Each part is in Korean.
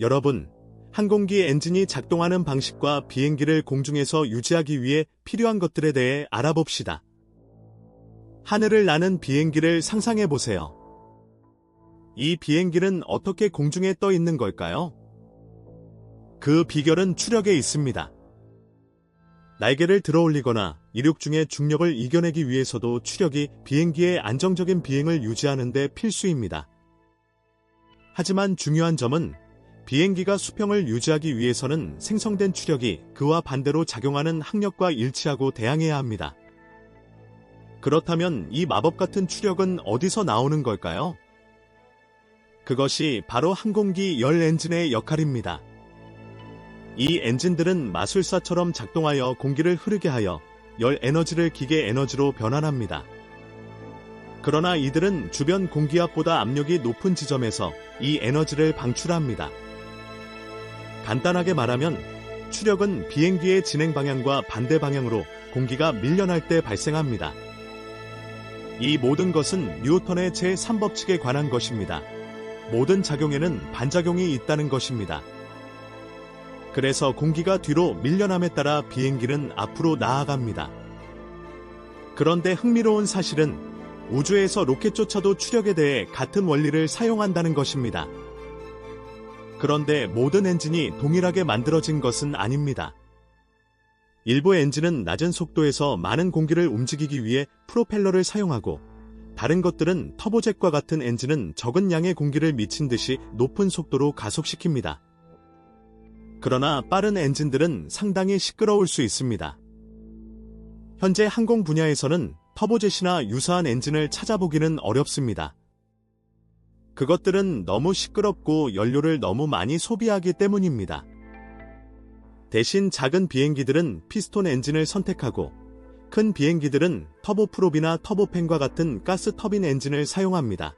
여러분, 항공기 엔진이 작동하는 방식과 비행기를 공중에서 유지하기 위해 필요한 것들에 대해 알아봅시다. 하늘을 나는 비행기를 상상해 보세요. 이 비행기는 어떻게 공중에 떠 있는 걸까요? 그 비결은 추력에 있습니다. 날개를 들어 올리거나 이륙 중에 중력을 이겨내기 위해서도 추력이 비행기의 안정적인 비행을 유지하는 데 필수입니다. 하지만 중요한 점은 비행기가 수평을 유지하기 위해서는 생성된 추력이 그와 반대로 작용하는 항력과 일치하고 대항해야 합니다. 그렇다면 이 마법 같은 추력은 어디서 나오는 걸까요? 그것이 바로 항공기 열 엔진의 역할입니다. 이 엔진들은 마술사처럼 작동하여 공기를 흐르게 하여 열 에너지를 기계 에너지로 변환합니다. 그러나 이들은 주변 공기압보다 압력이 높은 지점에서 이 에너지를 방출합니다. 간단하게 말하면 추력은 비행기의 진행 방향과 반대 방향으로 공기가 밀려날 때 발생합니다. 이 모든 것은 뉴턴의 제3법칙에 관한 것입니다. 모든 작용에는 반작용이 있다는 것입니다. 그래서 공기가 뒤로 밀려남에 따라 비행기는 앞으로 나아갑니다. 그런데 흥미로운 사실은 우주에서 로켓조차도 추력에 대해 같은 원리를 사용한다는 것입니다. 그런데 모든 엔진이 동일하게 만들어진 것은 아닙니다. 일부 엔진은 낮은 속도에서 많은 공기를 움직이기 위해 프로펠러를 사용하고, 다른 것들은 터보젯과 같은 엔진은 적은 양의 공기를 미친 듯이 높은 속도로 가속시킵니다. 그러나 빠른 엔진들은 상당히 시끄러울 수 있습니다. 현재 항공 분야에서는 터보젯이나 유사한 엔진을 찾아보기는 어렵습니다. 그것들은 너무 시끄럽고 연료를 너무 많이 소비하기 때문입니다. 대신 작은 비행기들은 피스톤 엔진을 선택하고, 큰 비행기들은 터보프롭이나 터보팬과 같은 가스 터빈 엔진을 사용합니다.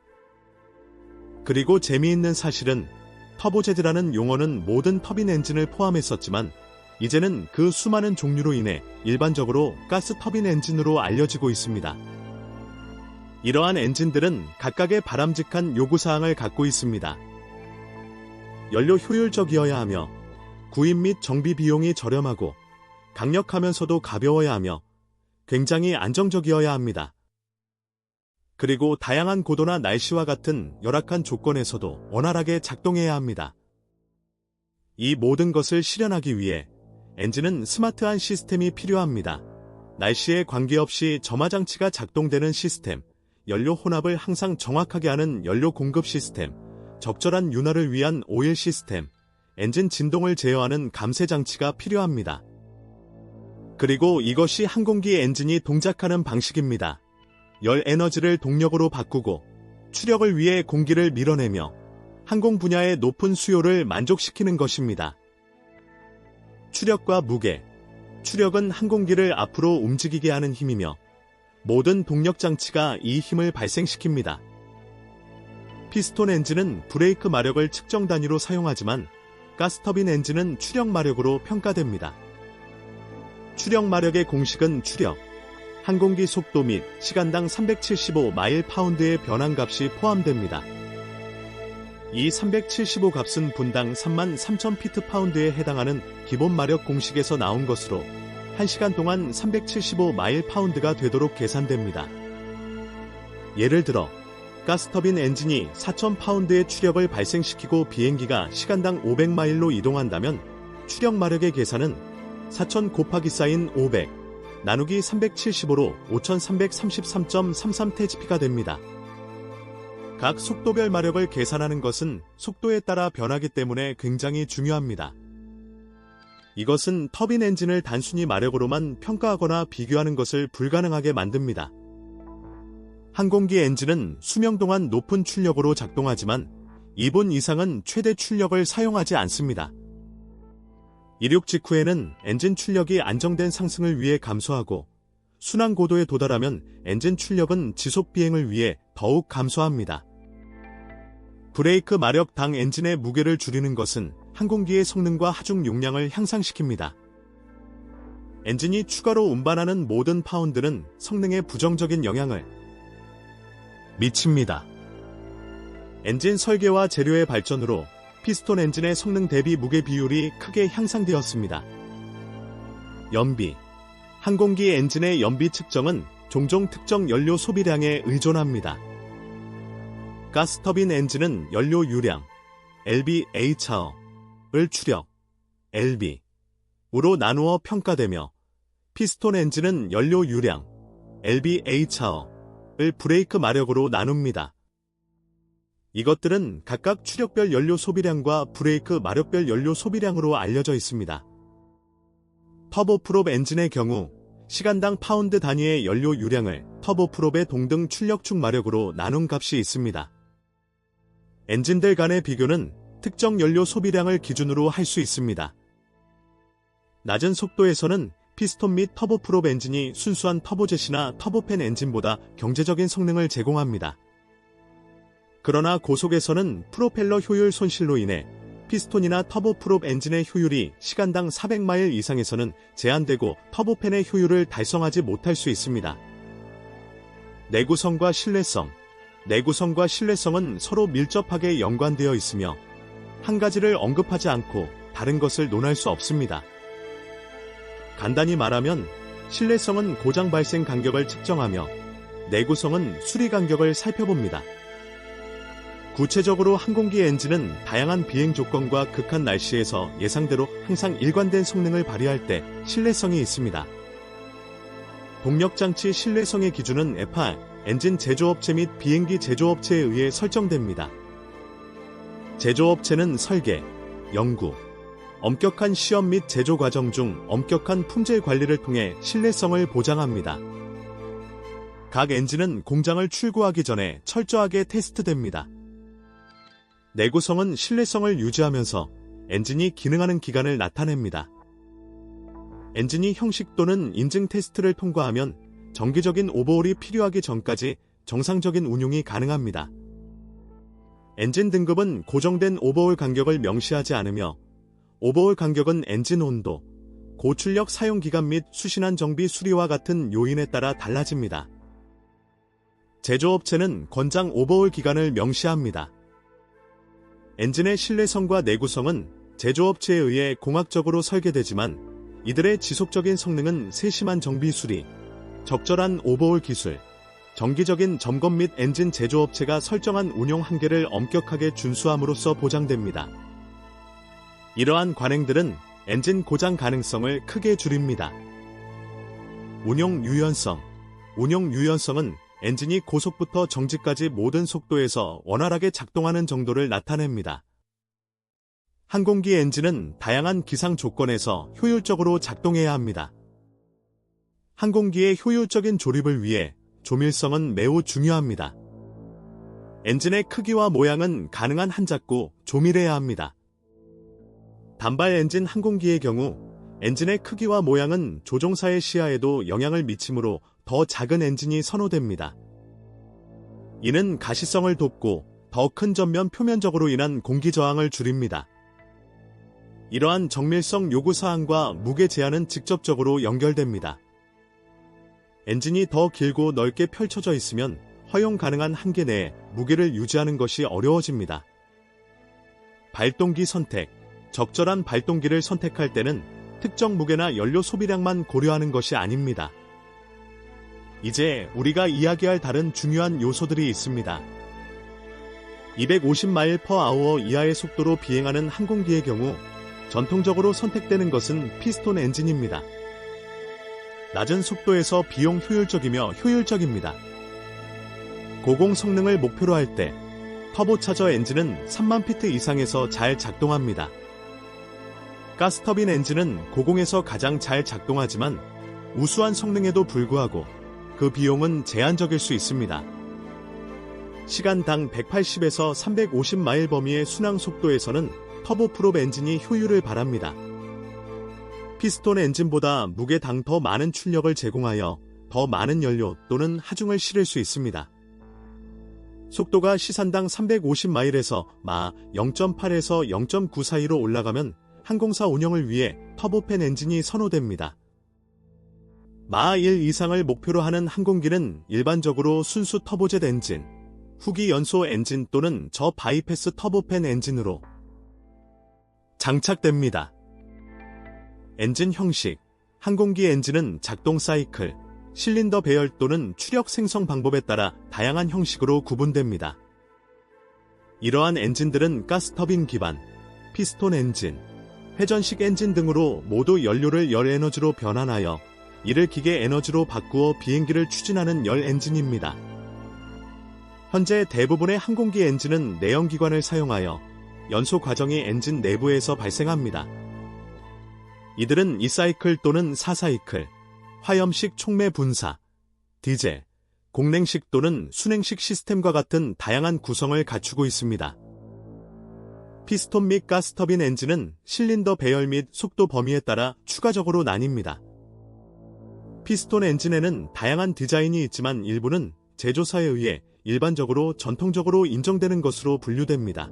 그리고 재미있는 사실은 터보젯이라는 용어는 모든 터빈 엔진을 포함했었지만 이제는 그 수많은 종류로 인해 일반적으로 가스 터빈 엔진으로 알려지고 있습니다. 이러한 엔진들은 각각의 바람직한 요구사항을 갖고 있습니다. 연료 효율적이어야 하며 구입 및 정비 비용이 저렴하고 강력하면서도 가벼워야 하며 굉장히 안정적이어야 합니다. 그리고 다양한 고도나 날씨와 같은 열악한 조건에서도 원활하게 작동해야 합니다. 이 모든 것을 실현하기 위해 엔진은 스마트한 시스템이 필요합니다. 날씨에 관계없이 점화장치가 작동되는 시스템, 연료 혼합을 항상 정확하게 하는 연료 공급 시스템, 적절한 윤활을 위한 오일 시스템, 엔진 진동을 제어하는 감쇄 장치가 필요합니다. 그리고 이것이 항공기 엔진이 동작하는 방식입니다. 열 에너지를 동력으로 바꾸고 추력을 위해 공기를 밀어내며 항공 분야의 높은 수요를 만족시키는 것입니다. 추력과 무게. 추력은 항공기를 앞으로 움직이게 하는 힘이며 모든 동력 장치가 이 힘을 발생시킵니다. 피스톤 엔진은 브레이크 마력을 측정 단위로 사용하지만 가스터빈 엔진은 추력 마력으로 평가됩니다. 추력 마력의 공식은 추력, 항공기 속도 및 시간당 375 마일 파운드의 변환값이 포함됩니다. 이 375 값은 분당 33,000 피트 파운드에 해당하는 기본 마력 공식에서 나온 것으로 1시간 동안 375 마일 파운드가 되도록 계산됩니다. 예를 들어 가스터빈 엔진이 4,000 파운드의 추력을 발생시키고 비행기가 시간당 500마일로 이동한다면 추력 마력의 계산은 4,000 곱하기 사인 500 나누기 375로 5333.33TGP가 됩니다. 각 속도별 마력을 계산하는 것은 속도에 따라 변하기 때문에 굉장히 중요합니다. 이것은 터빈 엔진을 단순히 마력으로만 평가하거나 비교하는 것을 불가능하게 만듭니다. 항공기 엔진은 수명 동안 높은 출력으로 작동하지만 2분 이상은 최대 출력을 사용하지 않습니다. 이륙 직후에는 엔진 출력이 안정된 상승을 위해 감소하고 순항 고도에 도달하면 엔진 출력은 지속 비행을 위해 더욱 감소합니다. 브레이크 마력 당 엔진의 무게를 줄이는 것은 항공기의 성능과 하중 용량을 향상시킵니다. 엔진이 추가로 운반하는 모든 파운드는 성능에 부정적인 영향을 미칩니다. 엔진 설계와 재료의 발전으로 피스톤 엔진의 성능 대비 무게 비율이 크게 향상되었습니다. 연비. 항공기 엔진의 연비 측정은 종종 특정 연료 소비량에 의존합니다. 가스터빈 엔진은 연료 유량, LBHR을 추력, LB으로 나누어 평가되며 피스톤 엔진은 연료 유량, LBHR을 브레이크 마력으로 나눕니다. 이것들은 각각 추력별 연료 소비량과 브레이크 마력별 연료 소비량으로 알려져 있습니다. 터보프롭 엔진의 경우 시간당 파운드 단위의 연료 유량을 터보프롭의 동등 출력축 마력으로 나눈 값이 있습니다. 엔진들 간의 비교는 특정 연료 소비량을 기준으로 할 수 있습니다. 낮은 속도에서는 피스톤 및 터보프롭 엔진이 순수한 터보젯이나 터보팬 엔진보다 경제적인 성능을 제공합니다. 그러나 고속에서는 프로펠러 효율 손실로 인해 피스톤이나 터보프롭 엔진의 효율이 시간당 400마일 이상에서는 제한되고 터보팬의 효율을 달성하지 못할 수 있습니다. 내구성과 신뢰성. 내구성과 신뢰성은 서로 밀접하게 연관되어 있으며 한 가지를 언급하지 않고 다른 것을 논할 수 없습니다. 간단히 말하면 신뢰성은 고장 발생 간격을 측정하며 내구성은 수리 간격을 살펴봅니다. 구체적으로 항공기 엔진은 다양한 비행 조건과 극한 날씨에서 예상대로 항상 일관된 성능을 발휘할 때 신뢰성이 있습니다. 동력장치 신뢰성의 기준은 FR, 엔진 제조업체 및 비행기 제조업체에 의해 설정됩니다. 제조업체는 설계, 연구, 엄격한 시험 및 제조 과정 중 엄격한 품질 관리를 통해 신뢰성을 보장합니다. 각 엔진은 공장을 출고하기 전에 철저하게 테스트됩니다. 내구성은 신뢰성을 유지하면서 엔진이 기능하는 기간을 나타냅니다. 엔진이 형식 또는 인증 테스트를 통과하면 정기적인 오버홀이 필요하기 전까지 정상적인 운용이 가능합니다. 엔진 등급은 고정된 오버홀 간격을 명시하지 않으며 오버홀 간격은 엔진 온도, 고출력 사용 기간 및 수신한 정비 수리와 같은 요인에 따라 달라집니다. 제조업체는 권장 오버홀 기간을 명시합니다. 엔진의 신뢰성과 내구성은 제조업체에 의해 공학적으로 설계되지만 이들의 지속적인 성능은 세심한 정비 수리, 적절한 오버홀 기술, 정기적인 점검 및 엔진 제조업체가 설정한 운용 한계를 엄격하게 준수함으로써 보장됩니다. 이러한 관행들은 엔진 고장 가능성을 크게 줄입니다. 운용 유연성. 운용 유연성은 엔진이 고속부터 정지까지 모든 속도에서 원활하게 작동하는 정도를 나타냅니다. 항공기 엔진은 다양한 기상 조건에서 효율적으로 작동해야 합니다. 항공기의 효율적인 조립을 위해 조밀성은 매우 중요합니다. 엔진의 크기와 모양은 가능한 한 작고 조밀해야 합니다. 단발 엔진 항공기의 경우 엔진의 크기와 모양은 조종사의 시야에도 영향을 미치므로 더 작은 엔진이 선호됩니다. 이는 가시성을 돕고 더 큰 전면 표면적으로 인한 공기 저항을 줄입니다. 이러한 정밀성 요구사항과 무게 제한은 직접적으로 연결됩니다. 엔진이 더 길고 넓게 펼쳐져 있으면 허용 가능한 한계 내에 무게를 유지하는 것이 어려워집니다. 발동기 선택. 적절한 발동기를 선택할 때는 특정 무게나 연료 소비량만 고려하는 것이 아닙니다. 이제 우리가 이야기할 다른 중요한 요소들이 있습니다. 250마일/아워 이하의 속도로 비행하는 항공기의 경우 전통적으로 선택되는 것은 피스톤 엔진입니다. 낮은 속도에서 비용 효율적이며 효율적입니다. 고공 성능을 목표로 할 때 터보차저 엔진은 3만 피트 이상에서 잘 작동합니다. 가스터빈 엔진은 고공에서 가장 잘 작동하지만 우수한 성능에도 불구하고 그 비용은 제한적일 수 있습니다. 시간당 180에서 350마일 범위의 순항 속도에서는 터보프롭 엔진이 효율을 발합니다. 피스톤 엔진보다 무게당 더 많은 출력을 제공하여 더 많은 연료 또는 하중을 실을 수 있습니다. 속도가 시산당 350마일에서 마 0.8에서 0.9 사이로 올라가면 항공사 운영을 위해 터보팬 엔진이 선호됩니다. 마 1 이상을 목표로 하는 항공기는 일반적으로 순수 터보젯 엔진, 후기 연소 엔진 또는 저바이패스 터보팬 엔진으로 장착됩니다. 엔진 형식. 항공기 엔진은 작동 사이클, 실린더 배열 또는 추력 생성 방법에 따라 다양한 형식으로 구분됩니다. 이러한 엔진들은 가스터빈 기반, 피스톤 엔진, 회전식 엔진 등으로 모두 연료를 열 에너지로 변환하여 이를 기계 에너지로 바꾸어 비행기를 추진하는 열 엔진입니다. 현재 대부분의 항공기 엔진은 내연기관을 사용하여 연소 과정이 엔진 내부에서 발생합니다. 이들은 2사이클 또는 4사이클, 화염식 촉매 분사, 디젤, 공냉식 또는 순행식 시스템과 같은 다양한 구성을 갖추고 있습니다. 피스톤 및 가스터빈 엔진은 실린더 배열 및 속도 범위에 따라 추가적으로 나뉩니다. 피스톤 엔진에는 다양한 디자인이 있지만 일부는 제조사에 의해 일반적으로 전통적으로 인정되는 것으로 분류됩니다.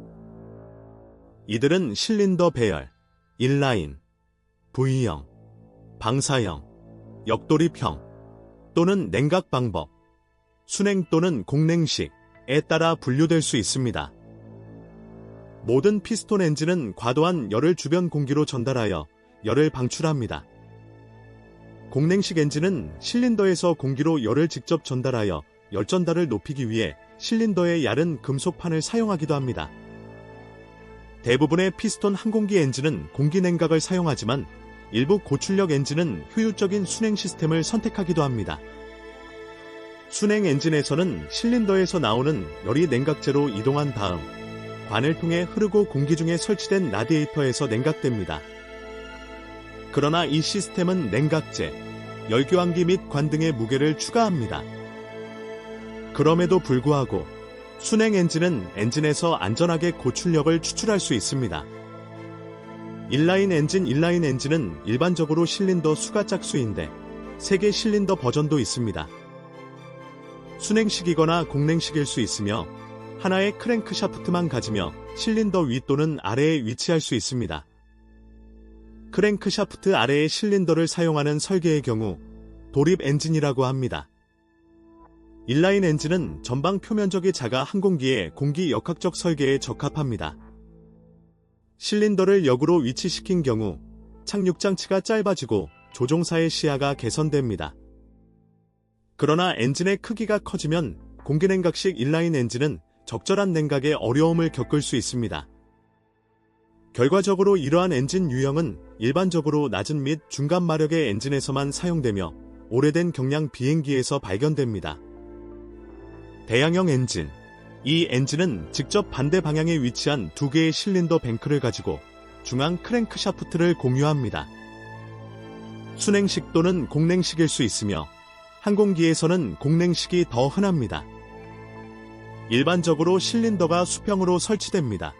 이들은 실린더 배열, 인라인, V형, 방사형, 역돌입형 또는 냉각 방법, 순행 또는 공냉식에 따라 분류될 수 있습니다. 모든 피스톤 엔진은 과도한 열을 주변 공기로 전달하여 열을 방출합니다. 공냉식 엔진은 실린더에서 공기로 열을 직접 전달하여 열 전달을 높이기 위해 실린더에 얇은 금속판을 사용하기도 합니다. 대부분의 피스톤 항공기 엔진은 공기 냉각을 사용하지만 일부 고출력 엔진은 효율적인 순행 시스템을 선택하기도 합니다. 순행 엔진에서는 실린더에서 나오는 열이 냉각제로 이동한 다음 관을 통해 흐르고 공기 중에 설치된 라디에이터에서 냉각됩니다. 그러나 이 시스템은 냉각제, 열교환기 및 관 등의 무게를 추가합니다. 그럼에도 불구하고 순행 엔진은 엔진에서 안전하게 고출력을 추출할 수 있습니다. 인라인 엔진은 일반적으로 실린더 수가 짝수인데 3개 실린더 버전도 있습니다. 순행식이거나 공냉식일 수 있으며 하나의 크랭크 샤프트만 가지며 실린더 위 또는 아래에 위치할 수 있습니다. 크랭크 샤프트 아래에 실린더를 사용하는 설계의 경우 도립 엔진이라고 합니다. 인라인 엔진은 전방 표면적이 작아 항공기의 공기 역학적 설계에 적합합니다. 실린더를 역으로 위치시킨 경우 착륙장치가 짧아지고 조종사의 시야가 개선됩니다. 그러나 엔진의 크기가 커지면 공기냉각식 인라인 엔진은 적절한 냉각에 어려움을 겪을 수 있습니다. 결과적으로 이러한 엔진 유형은 일반적으로 낮은 및 중간 마력의 엔진에서만 사용되며 오래된 경량 비행기에서 발견됩니다. 대양형 엔진. 이 엔진은 직접 반대 방향에 위치한 2개의 실린더 뱅크를 가지고 중앙 크랭크 샤프트를 공유합니다. 순행식 또는 공냉식일 수 있으며 항공기에서는 공냉식이 더 흔합니다. 일반적으로 실린더가 수평으로 설치됩니다.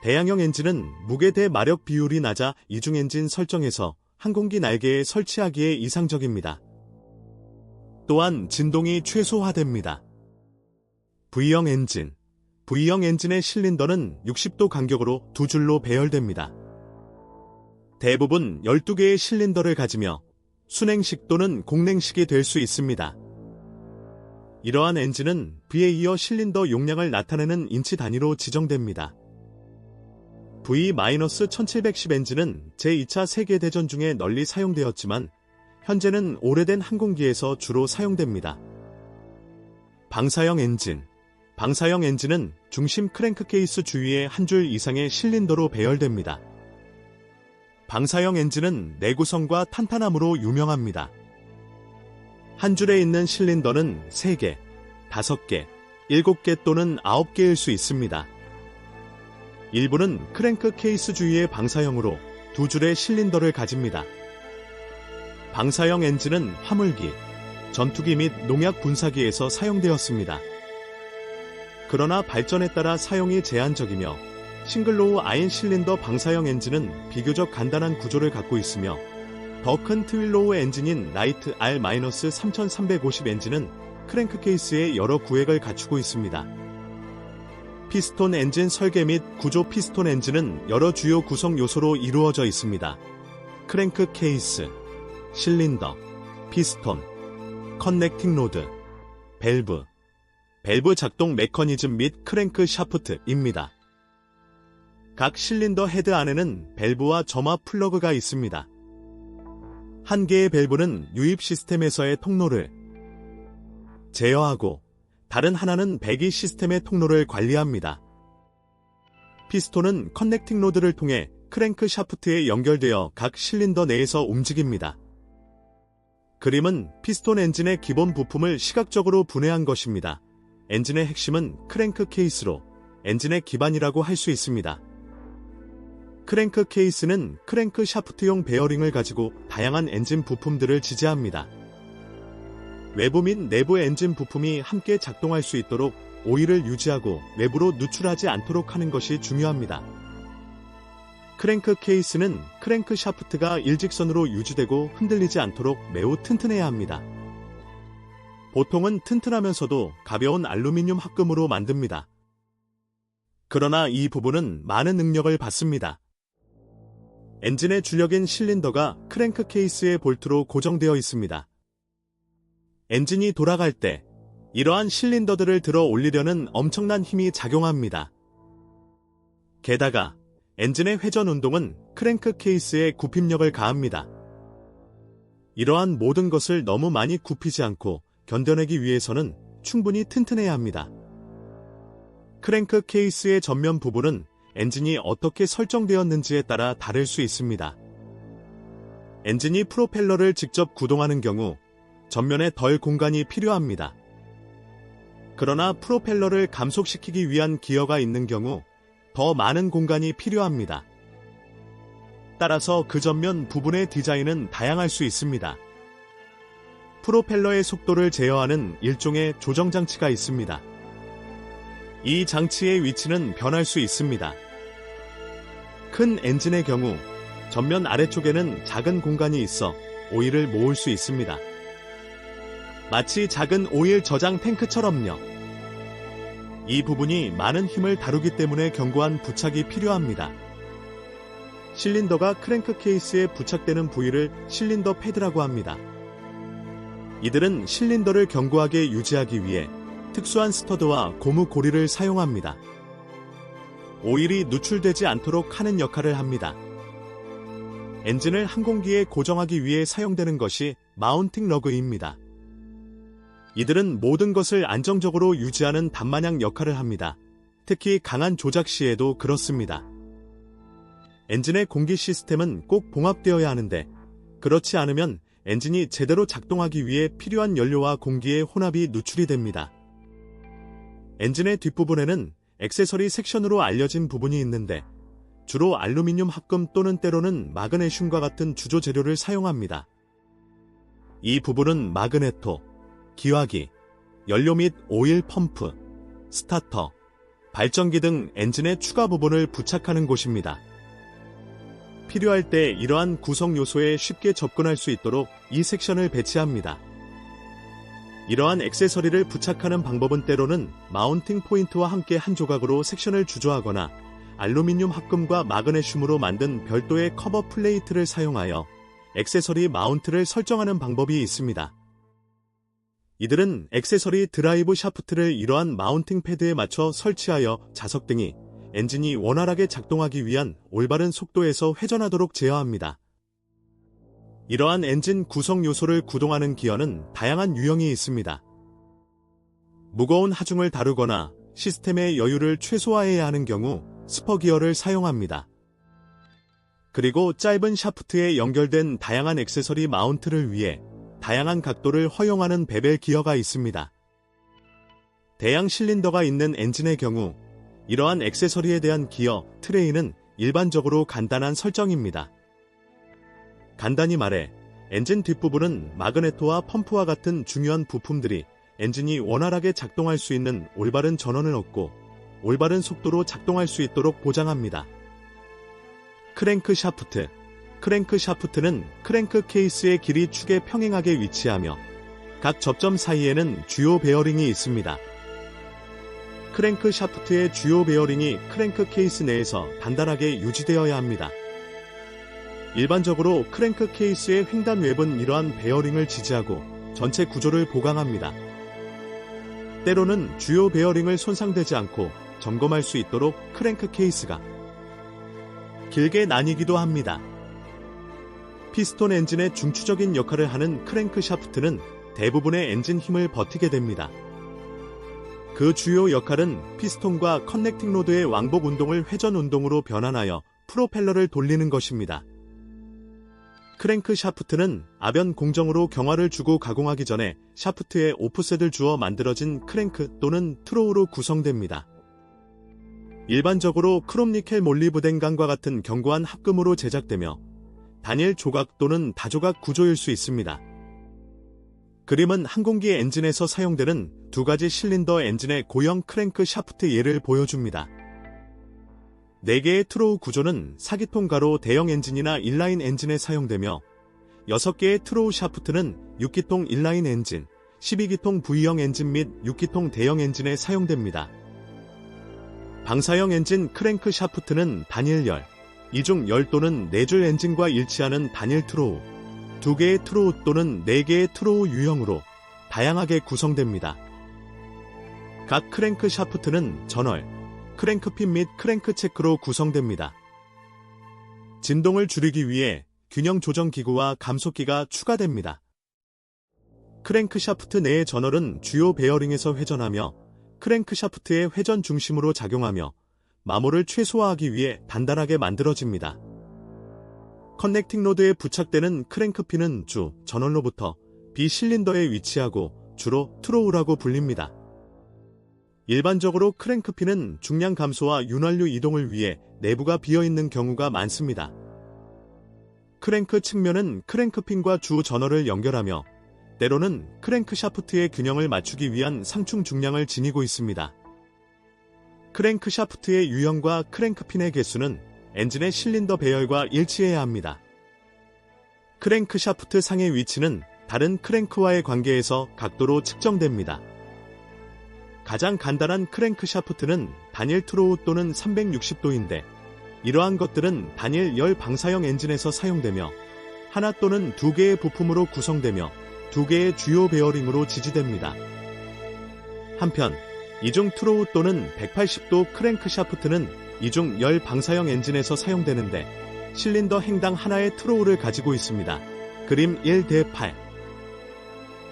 대양형 엔진은 무게 대 마력 비율이 낮아 이중 엔진 설정에서 항공기 날개에 설치하기에 이상적입니다. 또한 진동이 최소화됩니다. V형 엔진. V형 엔진의 실린더는 60도 간격으로 2줄로 배열됩니다. 대부분 12개의 실린더를 가지며 순행식 또는 공냉식이 될 수 있습니다. 이러한 엔진은 V에 이어 실린더 용량을 나타내는 인치 단위로 지정됩니다. V-1710 엔진은 제2차 세계대전 중에 널리 사용되었지만 현재는 오래된 항공기에서 주로 사용됩니다. 방사형 엔진. 방사형 엔진은 중심 크랭크 케이스 주위에 한 줄 이상의 실린더로 배열됩니다. 방사형 엔진은 내구성과 탄탄함으로 유명합니다. 한 줄에 있는 실린더는 3개, 5개, 7개 또는 9개일 수 있습니다. 일부는 크랭크 케이스 주위의 방사형으로 2줄의 실린더를 가집니다. 방사형 엔진은 화물기, 전투기 및 농약 분사기에서 사용되었습니다. 그러나 발전에 따라 사용이 제한적이며 싱글로우 아인 실린더 방사형 엔진은 비교적 간단한 구조를 갖고 있으며 더 큰 트윌로우 엔진인 라이트 R-3350 엔진은 크랭크 케이스에 여러 구획을 갖추고 있습니다. 피스톤 엔진 설계 및 구조. 피스톤 엔진은 여러 주요 구성 요소로 이루어져 있습니다. 크랭크 케이스, 실린더, 피스톤, 커넥팅 로드, 밸브 작동 메커니즘 및 크랭크 샤프트입니다. 각 실린더 헤드 안에는 밸브와 점화 플러그가 있습니다. 한 개의 밸브는 유입 시스템에서의 통로를 제어하고 다른 하나는 배기 시스템의 통로를 관리합니다. 피스톤은 커넥팅 로드를 통해 크랭크 샤프트에 연결되어 각 실린더 내에서 움직입니다. 그림은 피스톤 엔진의 기본 부품을 시각적으로 분해한 것입니다. 엔진의 핵심은 크랭크 케이스로 엔진의 기반이라고 할 수 있습니다. 크랭크 케이스는 크랭크 샤프트용 베어링을 가지고 다양한 엔진 부품들을 지지합니다. 외부 및 내부 엔진 부품이 함께 작동할 수 있도록 오일을 유지하고 외부로 누출하지 않도록 하는 것이 중요합니다. 크랭크 케이스는 크랭크 샤프트가 일직선으로 유지되고 흔들리지 않도록 매우 튼튼해야 합니다. 보통은 튼튼하면서도 가벼운 알루미늄 합금으로 만듭니다. 그러나 이 부분은 많은 능력을 받습니다. 엔진의 주력인 실린더가 크랭크 케이스의 볼트로 고정되어 있습니다. 엔진이 돌아갈 때 이러한 실린더들을 들어 올리려는 엄청난 힘이 작용합니다. 게다가 엔진의 회전 운동은 크랭크 케이스에 굽힘력을 가합니다. 이러한 모든 것을 너무 많이 굽히지 않고 견뎌내기 위해서는 충분히 튼튼해야 합니다. 크랭크 케이스의 전면 부분은 엔진이 어떻게 설정되었는지에 따라 다를 수 있습니다. 엔진이 프로펠러를 직접 구동하는 경우 전면에 덜 공간이 필요합니다. 그러나 프로펠러를 감속시키기 위한 기어가 있는 경우 더 많은 공간이 필요합니다. 따라서 그 전면 부분의 디자인은 다양할 수 있습니다. 프로펠러의 속도를 제어하는 일종의 조정장치가 있습니다. 이 장치의 위치는 변할 수 있습니다. 큰 엔진의 경우 전면 아래쪽에는 작은 공간이 있어 오일을 모을 수 있습니다. 마치 작은 오일 저장 탱크처럼요. 이 부분이 많은 힘을 다루기 때문에 견고한 부착이 필요합니다. 실린더가 크랭크 케이스에 부착되는 부위를 실린더 패드라고 합니다. 이들은 실린더를 견고하게 유지하기 위해 특수한 스터드와 고무 고리를 사용합니다. 오일이 누출되지 않도록 하는 역할을 합니다. 엔진을 항공기에 고정하기 위해 사용되는 것이 마운팅 러그입니다. 이들은 모든 것을 안정적으로 유지하는 단마냥 역할을 합니다. 특히 강한 조작 시에도 그렇습니다. 엔진의 공기 시스템은 꼭 봉합되어야 하는데 그렇지 않으면 엔진이 제대로 작동하기 위해 필요한 연료와 공기의 혼합이 누출이 됩니다. 엔진의 뒷부분에는 액세서리 섹션으로 알려진 부분이 있는데 주로 알루미늄 합금 또는 때로는 마그네슘과 같은 주조 재료를 사용합니다. 이 부분은 마그네토, 기화기, 연료 및 오일 펌프, 스타터, 발전기 등 엔진의 추가 부분을 부착하는 곳입니다. 필요할 때 이러한 구성 요소에 쉽게 접근할 수 있도록 이 섹션을 배치합니다. 이러한 액세서리를 부착하는 방법은 때로는 마운팅 포인트와 함께 한 조각으로 섹션을 주조하거나 알루미늄 합금과 마그네슘으로 만든 별도의 커버 플레이트를 사용하여 액세서리 마운트를 설정하는 방법이 있습니다. 이들은 액세서리 드라이브 샤프트를 이러한 마운팅 패드에 맞춰 설치하여 자석 등이 엔진이 원활하게 작동하기 위한 올바른 속도에서 회전하도록 제어합니다. 이러한 엔진 구성 요소를 구동하는 기어는 다양한 유형이 있습니다. 무거운 하중을 다루거나 시스템의 여유를 최소화해야 하는 경우 스퍼 기어를 사용합니다. 그리고 짧은 샤프트에 연결된 다양한 액세서리 마운트를 위해 다양한 각도를 허용하는 베벨 기어가 있습니다. 대양 실린더가 있는 엔진의 경우 이러한 액세서리에 대한 기어, 트레이는 일반적으로 간단한 설정입니다. 간단히 말해 엔진 뒷부분은 마그네토와 펌프와 같은 중요한 부품들이 엔진이 원활하게 작동할 수 있는 올바른 전원을 얻고 올바른 속도로 작동할 수 있도록 보장합니다. 크랭크 샤프트. 크랭크 샤프트는 크랭크 케이스의 길이 축에 평행하게 위치하며 각 접점 사이에는 주요 베어링이 있습니다. 크랭크 샤프트의 주요 베어링이 크랭크 케이스 내에서 단단하게 유지되어야 합니다. 일반적으로 크랭크 케이스의 횡단 웹은 이러한 베어링을 지지하고 전체 구조를 보강합니다. 때로는 주요 베어링을 손상되지 않고 점검할 수 있도록 크랭크 케이스가 길게 나뉘기도 합니다. 피스톤 엔진의 중추적인 역할을 하는 크랭크 샤프트는 대부분의 엔진 힘을 버티게 됩니다. 그 주요 역할은 피스톤과 커넥팅 로드의 왕복 운동을 회전 운동으로 변환하여 프로펠러를 돌리는 것입니다. 크랭크 샤프트는 아변 공정으로 경화를 주고 가공하기 전에 샤프트에 오프셋을 주어 만들어진 크랭크 또는 트로우로 구성됩니다. 일반적으로 크롬니켈 몰리브덴강과 같은 견고한 합금으로 제작되며 단일 조각 또는 다조각 구조일 수 있습니다. 그림은 항공기 엔진에서 사용되는 두 가지 실린더 엔진의 고형 크랭크 샤프트 예를 보여줍니다. 4개의 트로우 구조는 4기통 가로 대형 엔진이나 인라인 엔진에 사용되며 6개의 트로우 샤프트는 6기통 인라인 엔진, 12기통 V형 엔진 및 6기통 대형 엔진에 사용됩니다. 방사형 엔진 크랭크 샤프트는 단일 열, 이중 열 또는 4줄 엔진과 일치하는 단일 트로우, 2개의 트로우 또는 4개의 트로우 유형으로 다양하게 구성됩니다. 각 크랭크 샤프트는 전월, 크랭크핀 및 크랭크 체크로 구성됩니다. 진동을 줄이기 위해 균형 조정 기구와 감속기가 추가됩니다. 크랭크 샤프트 내의 전월은 주요 베어링에서 회전하며 크랭크 샤프트의 회전 중심으로 작용하며 마모를 최소화하기 위해 단단하게 만들어집니다. 커넥팅 로드에 부착되는 크랭크핀은 주 전월로부터 비실린더에 위치하고 주로 트로우라고 불립니다. 일반적으로 크랭크핀은 중량 감소와 윤활유 이동을 위해 내부가 비어있는 경우가 많습니다. 크랭크 측면은 크랭크핀과 주 전월을 연결하며 때로는 크랭크 샤프트의 균형을 맞추기 위한 상충 중량을 지니고 있습니다. 크랭크 샤프트의 유형과 크랭크핀의 개수는 엔진의 실린더 배열과 일치해야 합니다. 크랭크 샤프트 상의 위치는 다른 크랭크와의 관계에서 각도로 측정됩니다. 가장 간단한 크랭크 샤프트는 단일 트로우 또는 360도인데 이러한 것들은 단일 열 방사형 엔진에서 사용되며 하나 또는 2개의 부품으로 구성되며 2개의 주요 베어링으로 지지됩니다. 한편 이중 트로우 또는 180도 크랭크 샤프트는 이중 열 방사형 엔진에서 사용되는데 실린더 행당 하나의 트로우를 가지고 있습니다. 그림 1:8.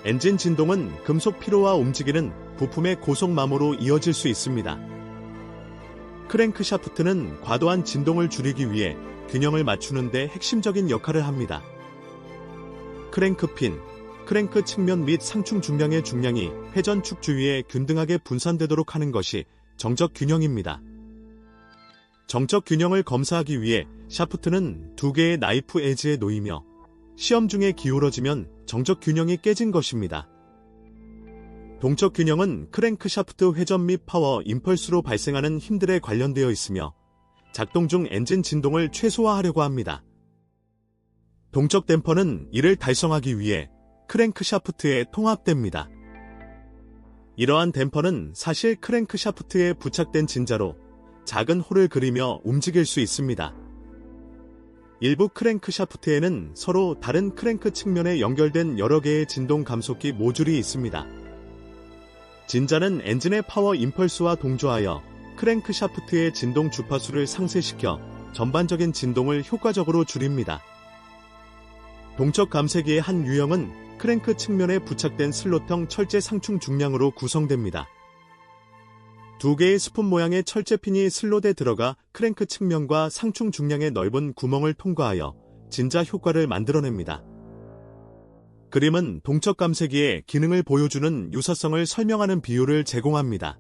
엔진 진동은 금속 피로와 움직이는 부품의 고속 마모로 이어질 수 있습니다. 크랭크 샤프트는 과도한 진동을 줄이기 위해 균형을 맞추는 데 핵심적인 역할을 합니다. 크랭크핀, 크랭크 측면 및 상충 중량의 중량이 회전축 주위에 균등하게 분산되도록 하는 것이 정적 균형입니다. 정적 균형을 검사하기 위해 샤프트는 2개의 나이프 에지에 놓이며 시험 중에 기울어지면 정적 균형이 깨진 것입니다. 동적 균형은 크랭크 샤프트 회전 및 파워 임펄스로 발생하는 힘들에 관련되어 있으며 작동 중 엔진 진동을 최소화하려고 합니다. 동적 댐퍼는 이를 달성하기 위해 크랭크 샤프트에 통합됩니다. 이러한 댐퍼는 사실 크랭크 샤프트에 부착된 진자로 작은 홀을 그리며 움직일 수 있습니다. 일부 크랭크 샤프트에는 서로 다른 크랭크 측면에 연결된 여러 개의 진동 감속기 모듈이 있습니다. 진자는 엔진의 파워 임펄스와 동조하여 크랭크 샤프트의 진동 주파수를 상쇄시켜 전반적인 진동을 효과적으로 줄입니다. 동적 감쇄기의 한 유형은 크랭크 측면에 부착된 슬롯형 철제 상충 중량으로 구성됩니다. 2개의 스푼 모양의 철제핀이 슬롯에 들어가 크랭크 측면과 상충 중량의 넓은 구멍을 통과하여 진자 효과를 만들어냅니다. 그림은 동적 감쇄기의 기능을 보여주는 유사성을 설명하는 비유를 제공합니다.